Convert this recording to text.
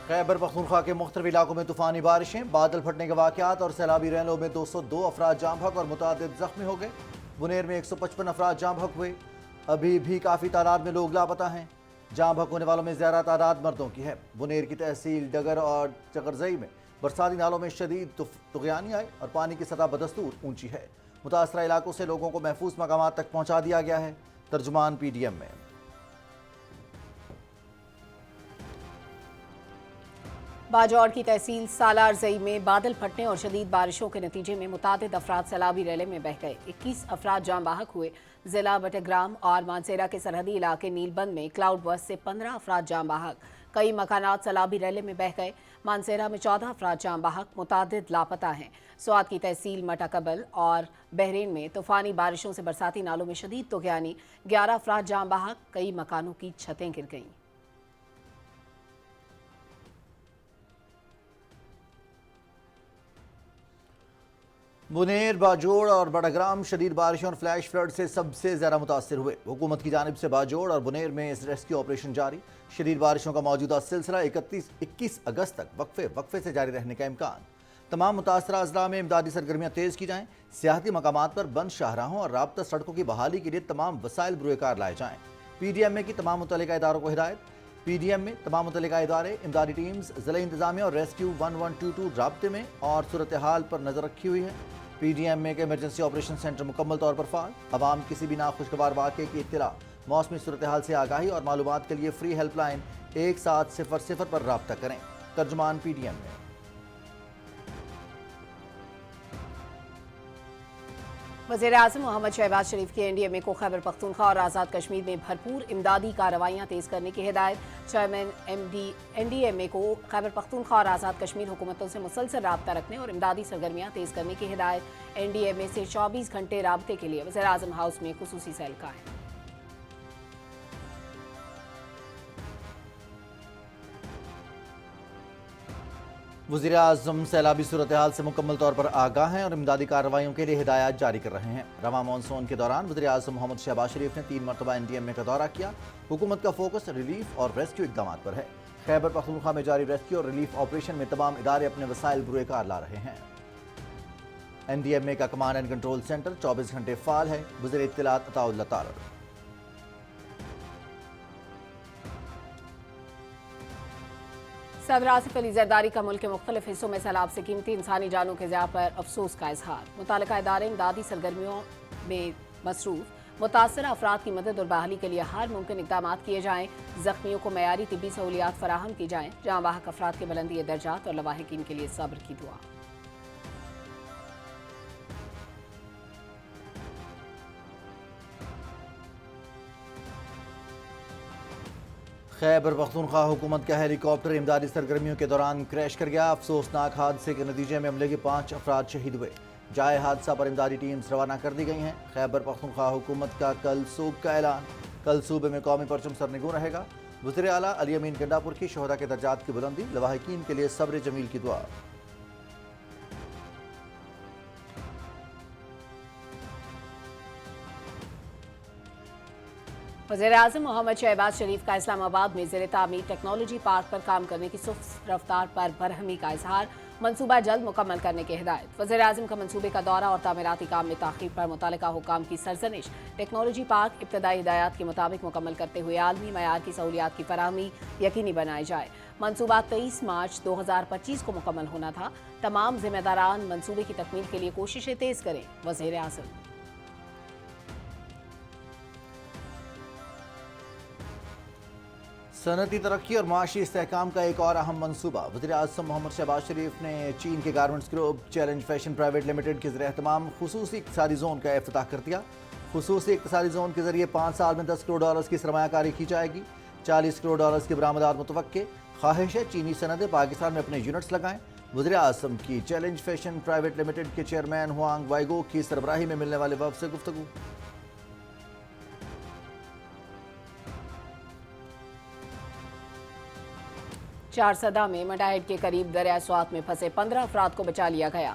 خیبر پختونخوا کے مختلف علاقوں میں طوفانی بارشیں، بادل پھٹنے کے واقعات اور سیلابی ریلوں میں 202 افراد جاں بحق اور متعدد زخمی ہو گئے۔ بنیر میں 155 افراد جاں بحق ہوئے، ابھی بھی کافی تعداد میں لوگ لاپتہ ہیں۔ جاں بحق ہونے والوں میں زیادہ تعداد مردوں کی ہے۔ بنیر کی تحصیل ڈگر اور چغرزئی میں برساتی نالوں میں شدید طغیانی آئی اور پانی کی سطح بدستور اونچی ہے۔ متاثرہ علاقوں سے لوگوں کو محفوظ مقامات تک پہنچا دیا گیا ہے۔ ترجمان پی ڈی ایم میں باجوڑ کی تحصیل سالار زئی میں بادل پھٹنے اور شدید بارشوں کے نتیجے میں متعدد افراد سیلابی ریلے میں بہہ گئے۔ 21 افراد جاں بحق ہوئے۔ ضلع بٹگرام اور مانسیرا کے سرحدی علاقے نیل بند میں کلاؤڈ برسٹ سے 15 افراد جاں بحق، کئی مکانات سیلابی ریلے میں بہہ گئے۔ مانسیرا میں 14 افراد جاں بحق، متعدد لاپتہ ہیں۔ سوات کی تحصیل مٹاقبل اور بحرین میں طوفانی بارشوں سے برساتی نالوں میں شدید طغیانی، 11 افراد جاں بحق، کئی مکانوں کی چھتیں گر گئیں۔ بنیر، باجوڑ اور بٹگرام شدید بارشوں اور فلیش فلڈ سے سب سے زیادہ متاثر ہوئے۔ حکومت کی جانب سے باجوڑ اور بنیر میں ریسکیو آپریشن جاری۔ شدید بارشوں کا موجودہ سلسلہ 21 اگست تک وقفے سے جاری رہنے کا امکان۔ تمام متاثرہ اضلاع میں امدادی سرگرمیاں تیز کی جائیں۔ سیاحتی مقامات پر بند شاہراہوں اور رابطہ سڑکوں کی بحالی کے لیے تمام وسائل بروئے کار لائے جائیں۔ پی ڈی ایم میں کی تمام متعلقہ اداروں کو ہدایت۔ پی ڈی ایم میں تمام متعلقہ ادارے، امدادی ٹیمز، ضلعی انتظامیہ اور ریسکیو 1122 رابطے میں اور صورتحال پر نظر رکھی ہوئی ہے۔ پی ڈی ایم میں کے ایمرجنسی آپریشن سینٹر مکمل طور پر فعال۔ عوام کسی بھی ناخوشگوار واقعے کی اطلاع، موسمی صورتحال سے آگاہی اور معلومات کے لیے فری ہیلپ لائن 1700 پر رابطہ کریں۔ ترجمان پی ڈی ایم میں وزیراعظم محمد شہباز شریف کی این ڈی ایم اے کو خیبر پختونخوا اور آزاد کشمیر میں بھرپور امدادی کارروائیاں تیز کرنے کی ہدایت۔ چیئرمین این ڈی ایم اے کو خیبر پختونخوا اور آزاد کشمیر حکومتوں سے مسلسل رابطہ رکھنے اور امدادی سرگرمیاں تیز کرنے کی ہدایت۔ این ڈی ایم اے سے 24 گھنٹے رابطے کے لیے وزیراعظم ہاؤس میں خصوصی سیل قائم۔ وزیر اعظم سیلابی صورتحال سے مکمل طور پر آگاہ ہیں اور امدادی کارروائیوں کے لیے ہدایات جاری کر رہے ہیں۔ رواں مانسون کے دوران وزیر اعظم محمد شہباز شریف نے 3 مرتبہ این ڈی ایم اے کا دورہ کیا۔ حکومت کا فوکس ریلیف اور ریسکیو اقدامات پر ہے۔ خیبر پختونخوا میں جاری ریسکیو اور ریلیف آپریشن میں تمام ادارے اپنے وسائل بروئے کار لا رہے ہیں۔ این ڈی ایم اے کا کمانڈ اینڈ کنٹرول سینٹر 24 گھنٹے فعال ہے۔ وزیر اطلاعات عطاء اللہ تارڑ۔ صدر آصف علی زرداری کا ملک کے مختلف حصوں میں سیلاب سے قیمتی انسانی جانوں کے ضیاع پر افسوس کا اظہار۔ متعلقہ ادارے امدادی سرگرمیوں میں مصروف، متاثرہ افراد کی مدد اور بحالی کے لیے ہر ممکن اقدامات کیے جائیں۔ زخمیوں کو معیاری طبی سہولیات فراہم کی جائیں۔ جاں بحق افراد کے بلندی درجات اور لواحقین کے لیے صبر کی دعا۔ خیبر پختونخوا حکومت کا ہیلی کاپٹر امدادی سرگرمیوں کے دوران کریش کر گیا۔ افسوسناک حادثے کے نتیجے میں عملے کے 5 افراد شہید ہوئے۔ جائے حادثہ پر امدادی ٹیمز روانہ کر دی گئی ہیں۔ خیبر پختونخوا حکومت کا کل سوگ کا اعلان۔ کل صوبے میں قومی پرچم سرنگوں رہے گا۔ وزیر اعلیٰ علی امین گنڈاپور کی شہداء کے درجات کی بلندی، لواحقین کے لیے صبر جمیل کی دعا۔ وزیراعظم محمد شہباز شریف کا اسلام آباد میں زیر تعمیر ٹیکنالوجی پارک پر کام کرنے کی سست رفتار پر برہمی کا اظہار۔ منصوبہ جلد مکمل کرنے کی ہدایت۔ وزیراعظم کا منصوبے کا دورہ اور تعمیراتی کام میں تاخیر پر متعلقہ حکام کی سرزنش۔ ٹیکنالوجی پارک ابتدائی ہدایات کے مطابق مکمل کرتے ہوئے عالمی معیار کی سہولیات کی فراہمی یقینی بنائی جائے۔ منصوبہ 23 مارچ 2025 کو مکمل ہونا تھا۔ تمام ذمہ داران منصوبے کی تکمیل کے لیے کوششیں تیز کریں۔ وزیر اعظم صنعتی ترقی اور معاشی استحکام کا ایک اور اہم منصوبہ۔ وزیر اعظم محمد شہباز شریف نے چین کے garments group challenge fashion private limited کے زیر اہتمام خصوصی اقتصادی زون کا افتتاح کر دیا۔ خصوصی اقتصادی زون کے ذریعے 5 سال میں $10 کروڑ کی سرمایہ کاری کی جائے گی۔ $40 کروڑ کی برآمدات متوقع۔ خواہش ہے چینی صنعتیں پاکستان میں اپنے یونٹس لگائیں۔ وزیر اعظم کی چیلنج فیشن پرائیویٹ لمیٹڈ کے چیئرمین ہوانگ وائیگو کی سربراہی میں ملنے والے وفد سے گفتگو۔ چارسدہ میں منڈا ہیڈ کے قریب دریائے سوات میں پھنسے 15 افراد کو بچا لیا گیا۔